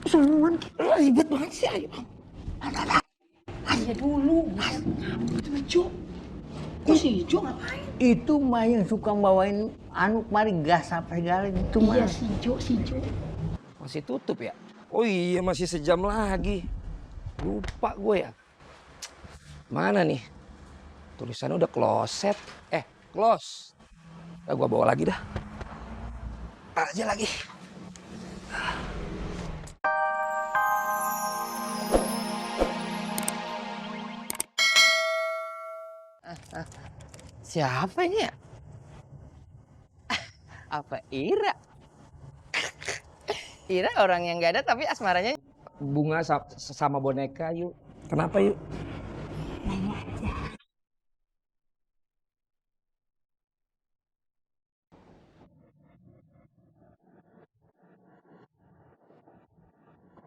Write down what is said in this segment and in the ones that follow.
Semua ribet banget sih, ayo bang. Ada. Ayo dulu. Itu Jo. Kok si Jo ngapain? Itu mah yang suka bawain anu kemari gas apa segala itu mah. Iya si Jo. Masih tutup ya? Oh iya masih sejam lagi. Lupa gue ya. Mana nih? Tulisannya udah closet. Close. Udah gue bawa lagi dah. Tar aja lagi. Siapa ini ya? Apa Ira? Ira orang yang gak ada tapi asmaranya Bunga sama boneka yuk. Kenapa yuk?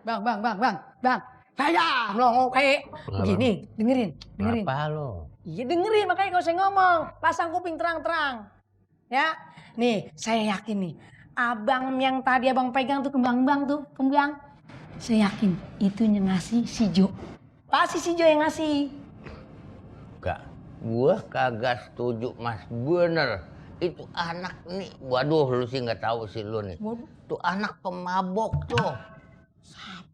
Bang. Saya melongo kayak begini. Dengerin. Apa lo? Iya dengerin, makanya gak usah ngomong. Pasang kuping terang-terang. Ya, nih saya yakin nih. Abang yang tadi abang pegang tuh kembang. Saya yakin itu yang ngasih si Jo. Pasti si Jo yang ngasih. Enggak, gua kagak setuju mas, bener. Itu anak nih, waduh lu sih nggak tahu sih lu nih. Waduh. Tuh anak pemabok tuh.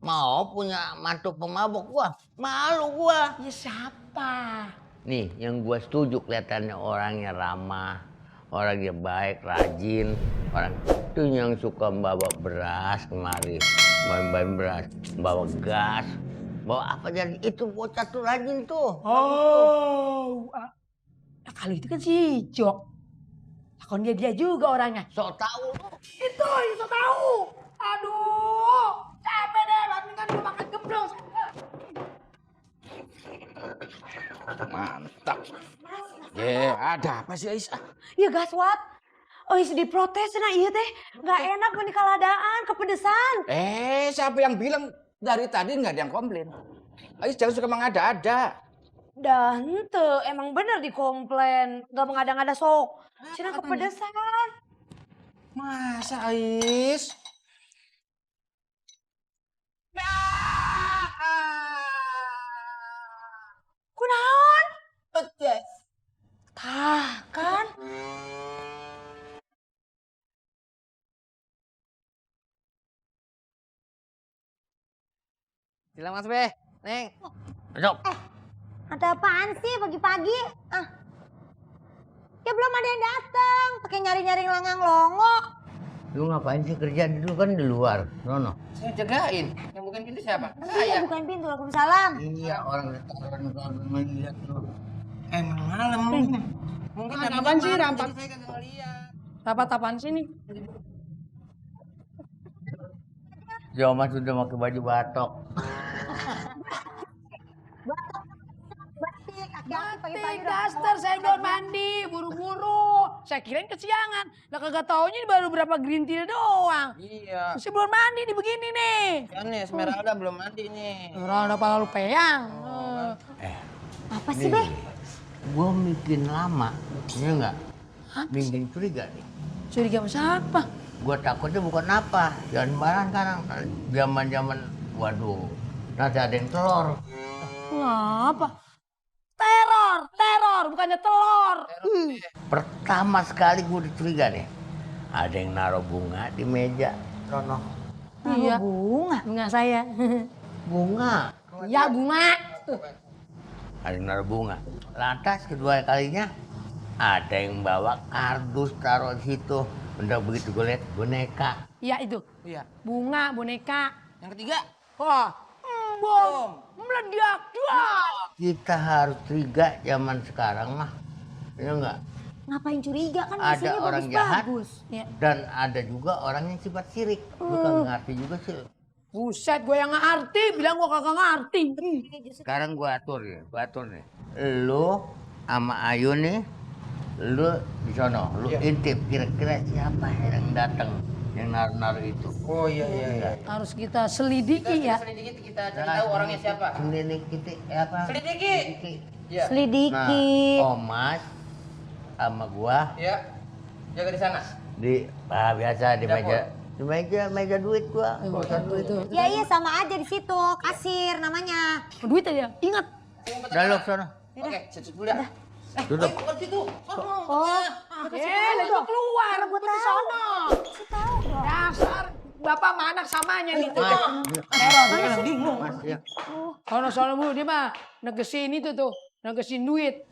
Mau punya mantu pemabok gua, malu gua. Ya siapa? Nih, yang gua setuju kelihatannya orangnya ramah, orangnya baik, rajin, orang itu yang suka bawa beras kemari, bawa beras, bawa gas, bawa apa jadi itu bocah tuh rajin tuh. Oh, kalau itu kan si Jo. Kan dia juga orangnya. Sok tahu lu. Itu sok tahu. Aduh, capek deh. Mendingan lu makan gemblong. Mantap. Ada apa sih Aisyah? Ya gaswat. Oh sedih protes nah iya teh. Nggak enak ini kaladaan, kepedesan. Siapa yang bilang dari tadi nggak ada yang komplain? Aisyah jangan suka mengada-ada. Dah ente emang bener dikomplain. Nggak mengada-ngada sok. Cina kepedesan. Masa Ais? Kunaon? Pedes. Tah kan. Silang Mas Be, Neng. Masuk. Ada apaan sih pagi-pagi? Ya belum ada yang datang. Pakai nyari-nyari langang longo. Lu ngapain sih kerja dulu kan di luar, Nono? Saya jagain. Yang bukan pintu siapa? Iya bukan pintu. Waalaikumsalam. Iya orang restoran kalau melihat lu. Emang malam. Mungkin ada Apaan sih rampak? Saya kagak ngeliat. Rapat apaan sih nih? Joma sudah pakai baju batok. Batik, daster, saya belum mandi, buru-buru. Saya kirain kesiangan. Lah kagak taunya baru berapa green tea doang. Iya. Masih belum mandi nih begini nih. Kan nih Esmeralda belum mandi nih. Orang udah pala lu peyang. Apa sih Be? Gua bikin lama, ya enggak? Bikin curiga nih. Curiga sama siapa? Gua takutnya bukan apa, jangan barang sekarang. Zaman-zaman, waduh, nanti ada yang telur. Ngapa? Teror, bukannya telur. Pertama sekali gue dicuriga nih, ada yang naruh bunga di meja, Rono. Iya. Bunga. Bunga saya. Bunga. Ya bunga. Ada yang naruh bunga. Lantas kedua kalinya ada yang bawa kardus taruh di situ. Udah begitu gue lihat boneka. Iya itu. Iya. Bunga, boneka. Yang ketiga. Wah, bom, meledak. Wah. Kita harus curiga zaman sekarang mah, ya enggak? Ngapain curiga kan Ada mesinnya orang jahat bagus-bagus. Ya. dan ada juga orang yang sifat sirik. Gue kagak ngerti juga sih. Buset, gue yang ngerti, bilang gue kagak ngerti. Sekarang gue atur nih. Lu sama Ayu nih, lu di sono, lu intip kira-kira siapa yang datang yang naruh itu. Oh iya. Harus kita selidiki ya. Selidiki kita cari tahu orangnya siapa. Selidiki apa? Selidiki. Iya. Selidiki. Nah, Omas sama gua Iya. Jaga di sana. di biasa di Dapur. meja Di meja duit gua. Ya iya sama aja di situ, kasir namanya. Duit aja, ingat. Udah lu sono. Oke, situ dulu dah. Duduk. Oh, Lu keluar, gua di sono. Dasar bapak sama anak samanya nih. Bingung. Mas, ya. Sono mulu dia mah negesin itu tuh, negesin duit.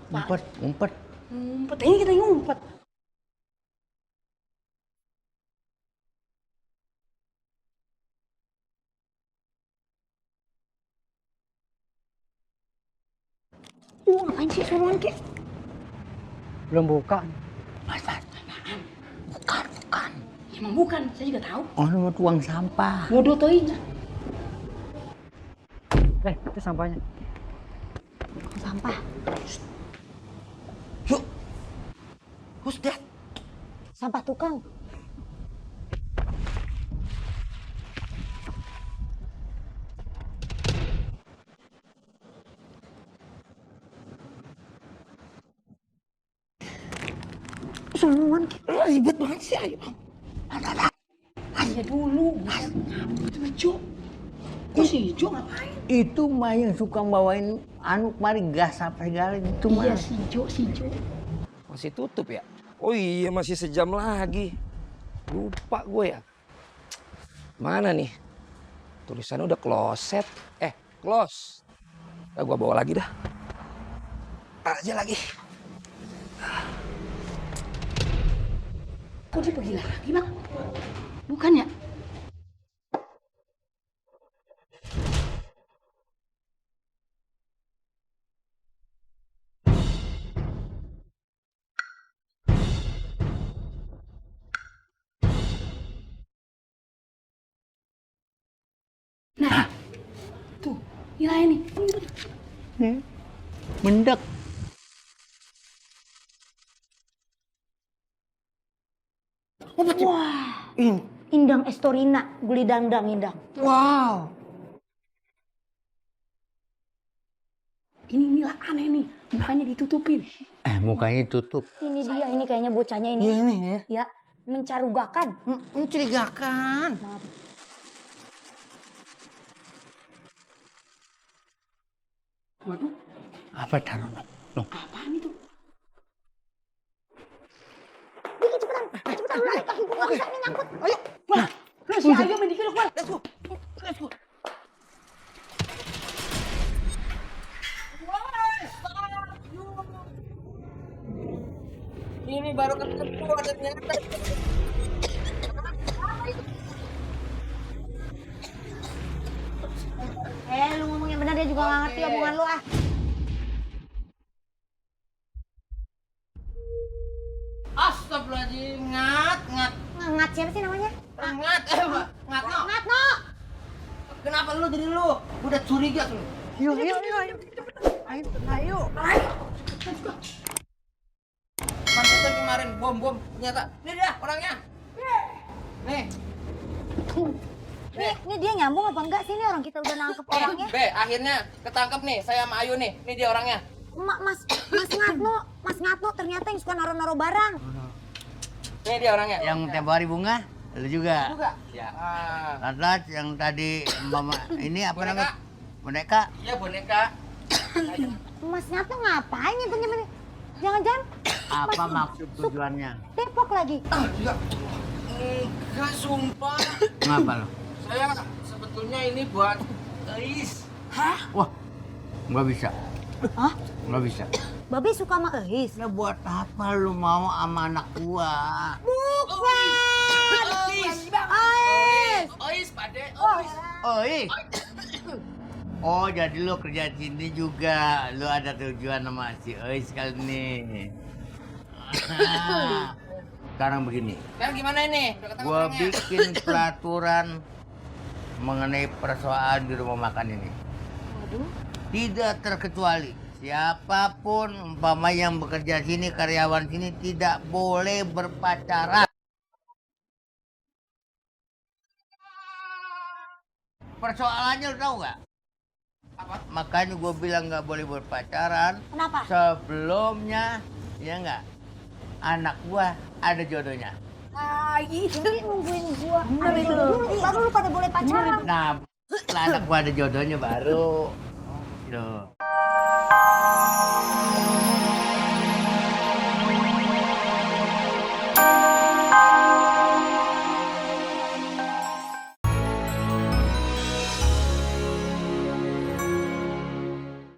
Ngumpet. Ngumpet, ini kita ngumpet. Ngapain sih suruhan kek? Belum buka. Mas, bukan. Emang bukan, saya juga tahu. Oh, lu mau tuang sampah. Bodoh toinya. Itu sampahnya. sampah. Yuk. Who's that? Sampah tukang. Semua ribet banget sih, ayo. Ayo dulu, Mas. Itu Jo. Kok si Jo ngapain? Itu mah yang suka bawain anu kemari gas apa segala itu mah. Iya, si Jo. Masih tutup ya? Oh iya, masih sejam lagi. Lupa gue ya. Mana nih? Tulisannya udah closet. Close. Nah, gue bawa lagi dah. Aja lagi. Kok dia pergi lagi, Bang? Bukan ya? Nah, tuh, nilai nih. Mendek. Wah, Indang Estorina, guli dangdang Indang. Wow. Ini nilai aneh nih, mukanya ditutupin. Mukanya tutup. Ini dia, ini kayaknya bocahnya ini. Ini ya. Ya, mencarugakan. Mencurigakan. Waduh, Apa taruh? Loh. apaan itu? Cepetan, lari kaki gua bisa ini nyangkut. Ayo, wah, si Ayo main dikit, keluar. Let's go. Ini baru ketemu ternyata. Lu ngomong yang benar dia juga nggak ngerti omongan lu ah. Astagfirullahaladzim, ngat. Ngat siapa sih namanya? Ngat no. Ngat no. Kenapa lu jadi lu? Udah curiga tuh. Yuk. Ayo. Pantesan kemarin bom ternyata. Ini dia orangnya. Nih. Ini dia nyambung apa enggak sih? Ini orang kita udah nangkep orangnya. Akhirnya ketangkep nih saya sama Ayu nih. Ini dia orangnya. Mas Ngatno ternyata yang suka naro-naro barang. Ini dia orangnya. Yang tempo hari bunga, lu juga. Ya. Latlat yang tadi mama ini apa namanya? Boneka. Iya boneka. Mas Ngatno ngapain nyimpen? Jangan-jangan Apa maksud tujuannya? Depok lagi. Enggak sumpah. Ngapa lo? Saya sebetulnya ini buat Ais. Wah, nggak bisa. Hah? Nggak bisa. Babe suka sama Eis. Ya buat apa lu mau sama anak gua? Bukan. Eis. Ais pade. Oh, jadi lu kerja di sini juga. Lu ada tujuan sama si Ois kali ini. Sekarang begini. Sekarang gimana ini? Udah ketemu Gua orangnya? bikin peraturan mengenai persoalan di rumah makan ini. Tidak terkecuali siapapun umpama yang bekerja sini, karyawan sini tidak boleh berpacaran. Persoalannya lu tahu nggak? Makanya gue bilang nggak boleh berpacaran. Kenapa? Sebelumnya, ya nggak, anak gua ada jodohnya. Ah, itu yang nungguin gua. Bener itu. Baru lu pada boleh pacaran. Nah, setelah anak gua ada jodohnya baru